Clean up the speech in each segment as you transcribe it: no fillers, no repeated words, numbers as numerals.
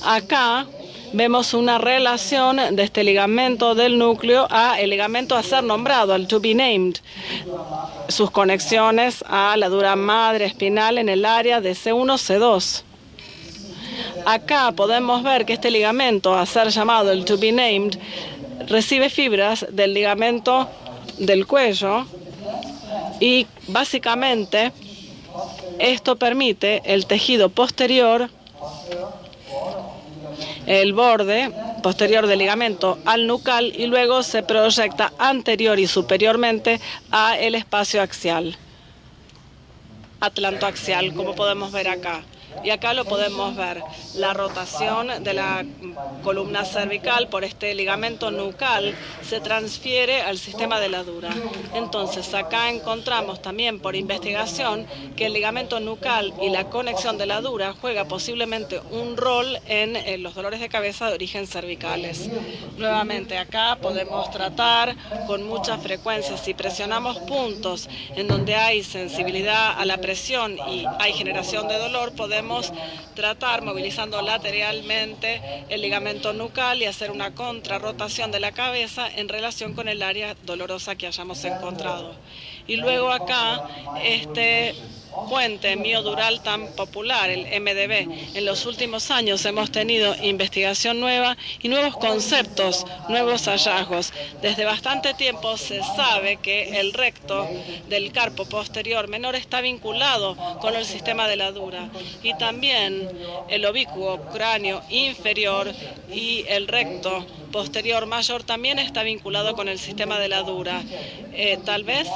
Acá vemos una relación de este ligamento del núcleo a el ligamento a ser nombrado, al to be named. Sus conexiones a la dura madre espinal en el área de C1, C2. Acá podemos ver que este ligamento a ser llamado el to be named recibe fibras del ligamento del cuello y básicamente esto permite el tejido posterior, el borde posterior del ligamento al nucal, y luego se proyecta anterior y superiormente a el espacio axial, atlantoaxial, como podemos ver acá. Y acá lo podemos ver, la rotación de la columna cervical por este ligamento nucal se transfiere al sistema de la dura. Entonces acá encontramos también por investigación que el ligamento nucal y la conexión de la dura juega posiblemente un rol en los dolores de cabeza de origen cervicales. Nuevamente acá podemos tratar con mucha frecuencia, si presionamos puntos en donde hay sensibilidad a la presión y hay generación de dolor, podemos tratar movilizando lateralmente el ligamento nucal y hacer una contrarrotación de la cabeza en relación con el área dolorosa que hayamos encontrado. Y luego acá este puente miodural tan popular, el MDB. En los últimos años hemos tenido investigación nueva y nuevos conceptos, nuevos hallazgos. Desde bastante tiempo se sabe que el recto del carpo posterior menor está vinculado con el sistema de la dura, y también el oblicuo cráneo inferior y el recto posterior mayor también está vinculado con el sistema de la dura. Tal vez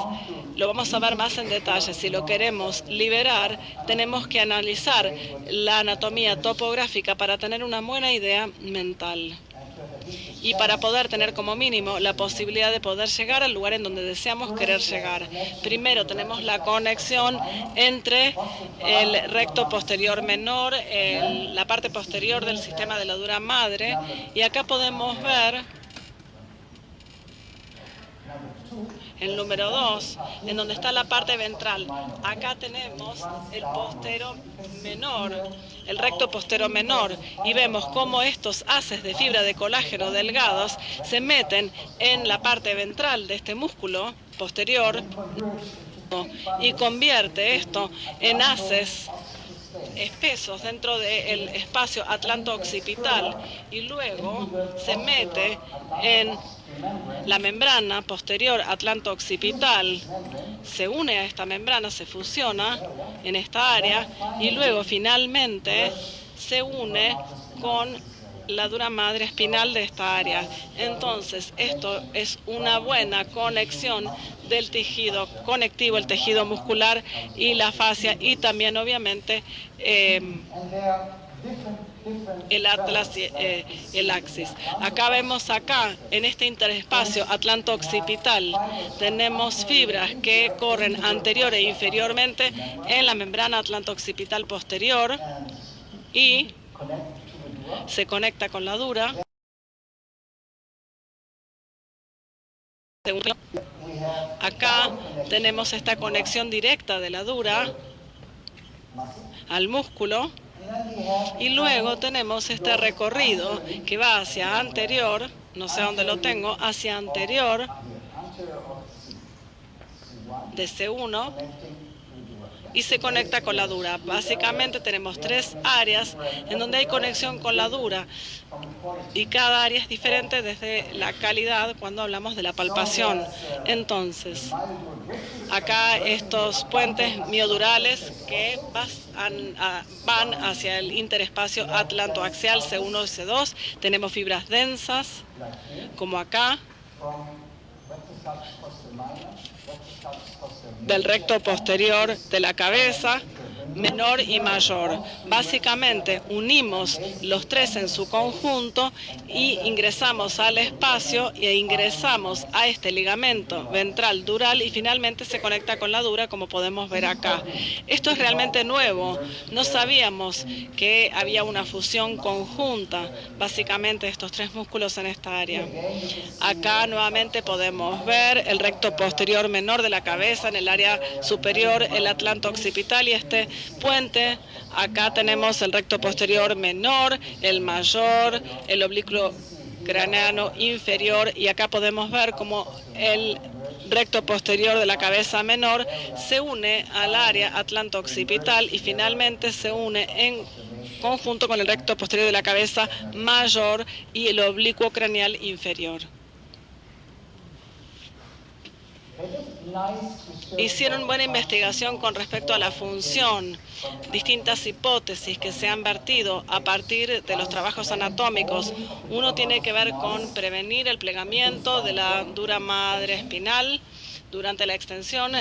lo vamos a ver más en detalle. Si lo queremos liberar, tenemos que analizar la anatomía topográfica para tener una buena idea mental y para poder tener como mínimo la posibilidad de poder llegar al lugar en donde deseamos querer llegar. Primero tenemos la conexión entre el recto posterior menor, la parte posterior del sistema de la dura madre, y acá podemos ver el número 2, en donde está la parte ventral. Acá tenemos el postero menor, el recto postero menor, y vemos cómo estos haces de fibra de colágeno delgados se meten en la parte ventral de este músculo posterior y convierte esto en haces espesos dentro del espacio atlanto-occipital, y luego se mete en la membrana posterior atlanto-occipital, se une a esta membrana, se fusiona en esta área y luego finalmente se une con la dura madre espinal de esta área. Entonces, esto es una buena conexión del tejido conectivo, el tejido muscular y la fascia, y también obviamente el atlas, el axis. Acá vemos acá, en este interespacio atlanto-occipital, tenemos fibras que corren anterior e inferiormente en la membrana atlanto-occipital posterior y se conecta con la dura. Acá tenemos esta conexión directa de la dura al músculo, y luego tenemos este recorrido que va hacia anterior, no sé dónde lo tengo, hacia anterior de C1 y se conecta con la dura. Básicamente tenemos tres áreas en donde hay conexión con la dura, y cada área es diferente desde la calidad cuando hablamos de la palpación. Entonces, acá estos puentes miodurales que van hacia el interespacio atlantoaxial C1 y C2, tenemos fibras densas, como acá, del recto posterior de la cabeza, menor y mayor. Básicamente unimos los tres en su conjunto y ingresamos al espacio e ingresamos a este ligamento ventral dural, y finalmente se conecta con la dura, como podemos ver acá. Esto es realmente nuevo. No sabíamos que había una fusión conjunta, básicamente, de estos tres músculos en esta área. Acá nuevamente podemos ver el recto posterior menor de la cabeza, en el área superior el atlanto occipital, y este puente. Acá tenemos el recto posterior menor, el mayor, el oblicuo craneano inferior, y acá podemos ver cómo el recto posterior de la cabeza menor se une al área atlanto-occipital y finalmente se une en conjunto con el recto posterior de la cabeza mayor y el oblicuo craneal inferior. Hicieron buena investigación con respecto a la función, distintas hipótesis que se han vertido a partir de los trabajos anatómicos. Uno tiene que ver con prevenir el plegamiento de la dura madre espinal durante la extensión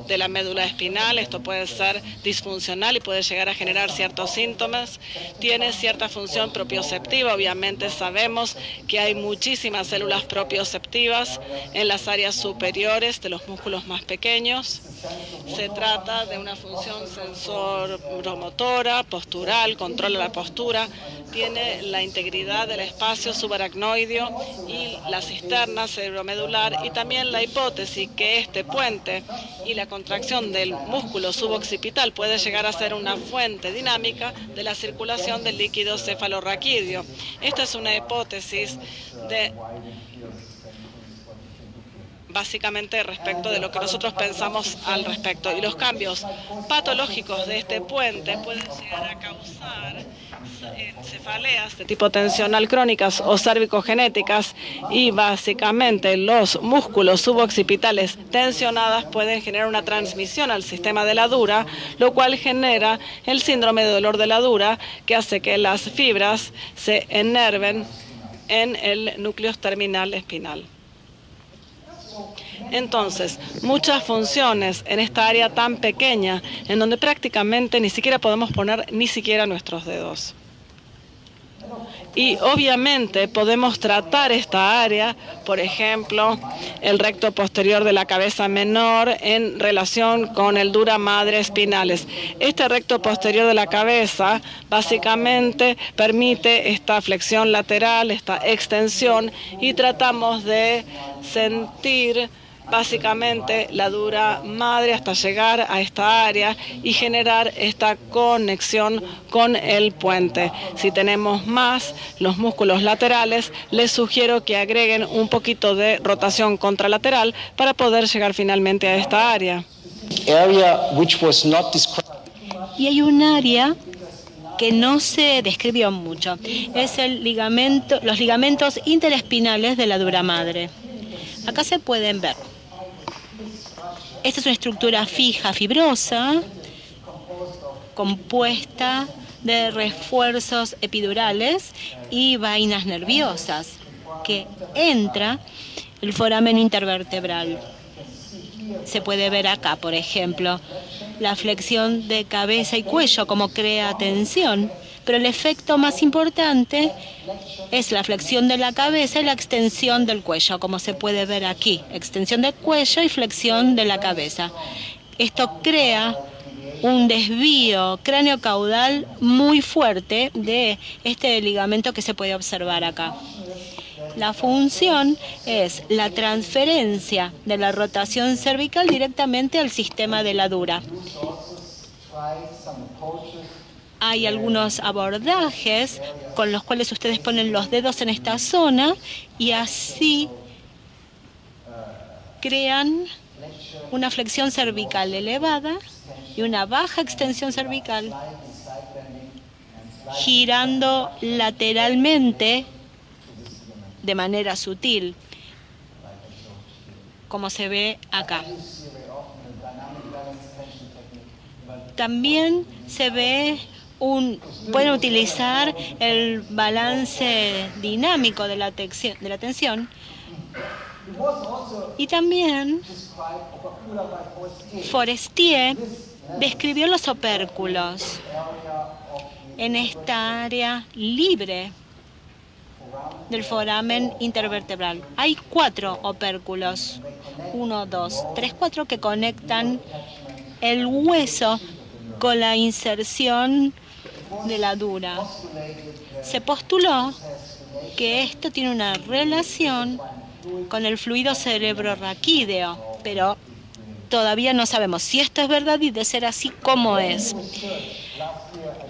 de la médula espinal. Esto puede ser disfuncional y puede llegar a generar ciertos síntomas. Tiene cierta función propioceptiva. Obviamente sabemos que hay muchísimas células propioceptivas en las áreas superiores de los músculos más pequeños. Se trata de una función sensoromotora, postural, controla la postura, tiene la integridad del espacio subaracnoideo y la cisterna cerebromedular, y también la hipótesis que este puente y la contracción del músculo suboccipital puede llegar a ser una fuente dinámica de la circulación del líquido cefalorraquídeo. Esta es una hipótesis de básicamente respecto de lo que nosotros pensamos al respecto. Y los cambios patológicos de este puente pueden llegar a causar cefaleas de tipo tensional crónicas o cervicogenéticas, y básicamente los músculos suboccipitales tensionadas pueden generar una transmisión al sistema de la dura, lo cual genera el síndrome de dolor de la dura, que hace que las fibras se enerven en el núcleo terminal espinal. Entonces, muchas funciones en esta área tan pequeña, en donde prácticamente ni siquiera podemos poner ni siquiera nuestros dedos. Y obviamente podemos tratar esta área, por ejemplo, el recto posterior de la cabeza menor en relación con el dura madre espinales. Este recto posterior de la cabeza básicamente permite esta flexión lateral, esta extensión, y tratamos de sentir básicamente la dura madre hasta llegar a esta área y generar esta conexión con el puente. Si tenemos más los músculos laterales, les sugiero que agreguen un poquito de rotación contralateral para poder llegar finalmente a esta área. Y hay un área que no se describió mucho. Es los ligamentos interespinales de la dura madre. Acá se pueden ver. Esta es una estructura fija, fibrosa, compuesta de refuerzos epidurales y vainas nerviosas, que entra el foramen intervertebral. Se puede ver acá, por ejemplo, la flexión de cabeza y cuello, como crea tensión, pero el efecto más importante es la flexión de la cabeza y la extensión del cuello, como se puede ver aquí, extensión del cuello y flexión de la cabeza. Esto crea un desvío cráneo-caudal muy fuerte de este ligamento que se puede observar acá. La función es la transferencia de la rotación cervical directamente al sistema de la dura. Hay algunos abordajes con los cuales ustedes ponen los dedos en esta zona y así crean una flexión cervical elevada y una baja extensión cervical, girando lateralmente de manera sutil, como se ve acá. También se ve pueden utilizar el balance dinámico de la tensión. Y también Forestier describió los opérculos en esta área libre del foramen intervertebral. Hay 4 opérculos, 1, 2, 3, 4, que conectan el hueso con la inserción de la dura. Se postuló que esto tiene una relación con el fluido cerebrorraquídeo, pero todavía no sabemos si esto es verdad y de ser así, cómo es.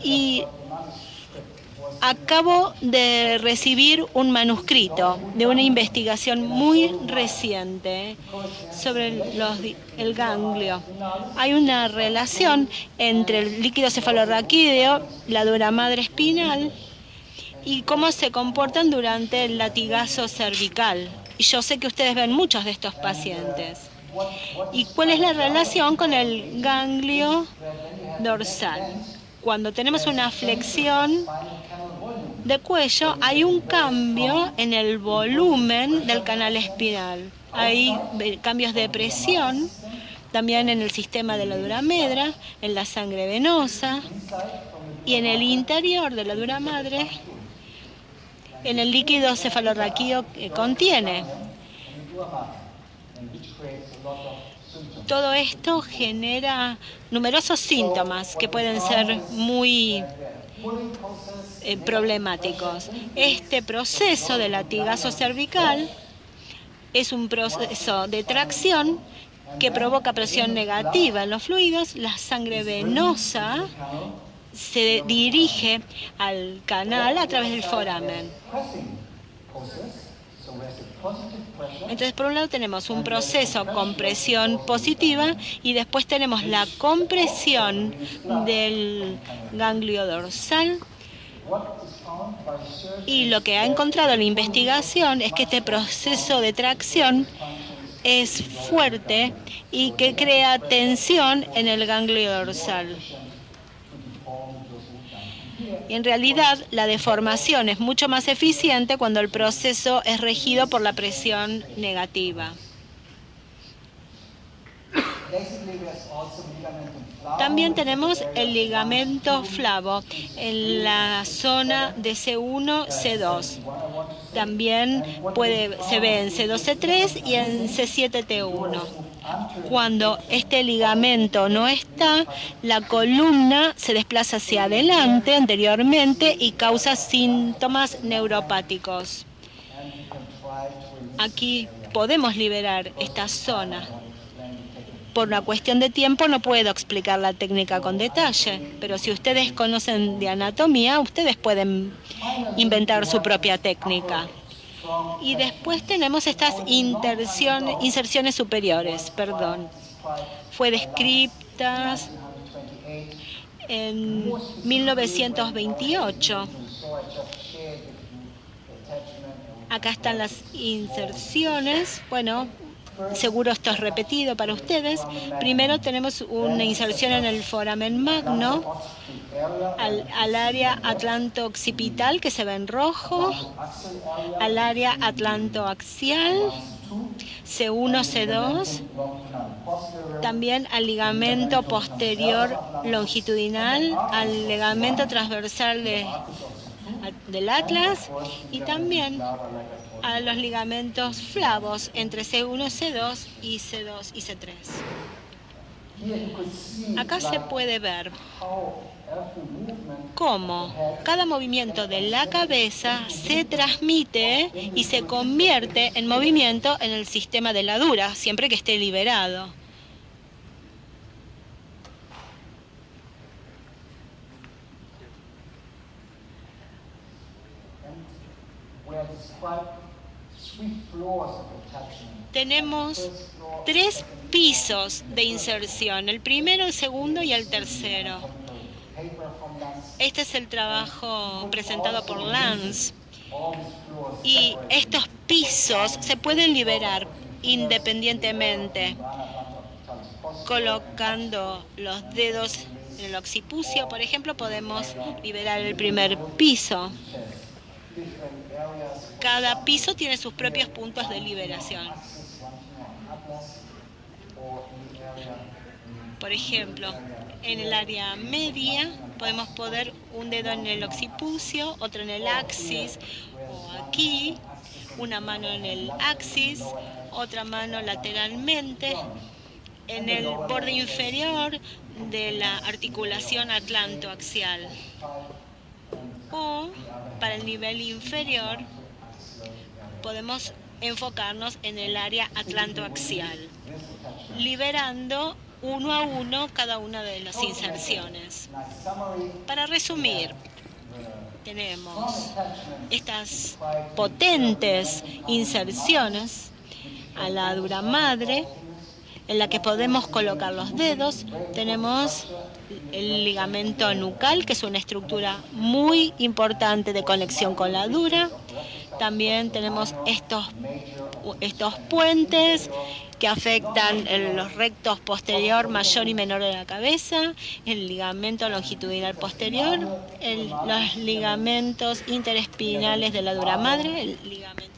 Y acabo de recibir un manuscrito de una investigación muy reciente sobre el ganglio. Hay una relación entre el líquido cefalorraquídeo, la dura madre espinal y cómo se comportan durante el latigazo cervical. Y yo sé que ustedes ven muchos de estos pacientes. ¿Y cuál es la relación con el ganglio dorsal? Cuando tenemos una flexión de cuello, hay un cambio en el volumen del canal espinal. Hay cambios de presión, también en el sistema de la dura madre, en la sangre venosa y en el interior de la dura madre, en el líquido cefalorraquídeo que contiene. Todo esto genera numerosos síntomas que pueden ser muy problemáticos. Este proceso de latigazo cervical es un proceso de tracción que provoca presión negativa en los fluidos. La sangre venosa se dirige al canal a través del foramen. Entonces, por un lado tenemos un proceso con presión positiva y después tenemos la compresión del ganglio dorsal. Y lo que ha encontrado la investigación es que este proceso de tracción es fuerte y que crea tensión en el ganglio dorsal. Y en realidad, la deformación es mucho más eficiente cuando el proceso es regido por la presión negativa. También tenemos el ligamento flavo en la zona de C1, C2. También se ve en C2, C3 y en C7, T1. Cuando este ligamento no está, la columna se desplaza hacia adelante anteriormente y causa síntomas neuropáticos. Aquí podemos liberar esta zona. Por una cuestión de tiempo no puedo explicar la técnica con detalle, pero si ustedes conocen de anatomía, ustedes pueden inventar su propia técnica. Y después tenemos estas inserciones superiores, Fue descritas en 1928. Acá están las inserciones. Bueno, seguro esto es repetido para ustedes. Primero tenemos una inserción en el foramen magno, al área atlanto-occipital que se ve en rojo, al área atlantoaxial, C1, C2, también al ligamento posterior longitudinal, al ligamento transversal del atlas y también a los ligamentos flavos entre C1, C2 y C2 y C3. Acá se puede ver cómo cada movimiento de la cabeza se transmite y se convierte en movimiento en el sistema de la dura, siempre que esté liberado. Tenemos 3 pisos de inserción, el primero, el segundo y el tercero. Este es el trabajo presentado por Lance. Y estos pisos se pueden liberar independientemente, colocando los dedos en el occipucio. Por ejemplo, podemos liberar el primer piso. Cada piso tiene sus propios puntos de liberación. Por ejemplo, en el área media podemos poner un dedo en el occipucio, otro en el axis, o aquí, una mano en el axis, otra mano lateralmente, en el borde inferior de la articulación atlantoaxial. O, para el nivel inferior, podemos enfocarnos en el área atlantoaxial. liberando uno a uno cada una de las inserciones. Para resumir, tenemos estas potentes inserciones a la dura madre, en la que podemos colocar los dedos. Tenemos el ligamento nucal, que es una estructura muy importante de conexión con la dura. También tenemos estos puentes que afectan los rectos posterior, mayor y menor de la cabeza, el ligamento longitudinal posterior, los ligamentos interespinales de la dura madre, el ligamento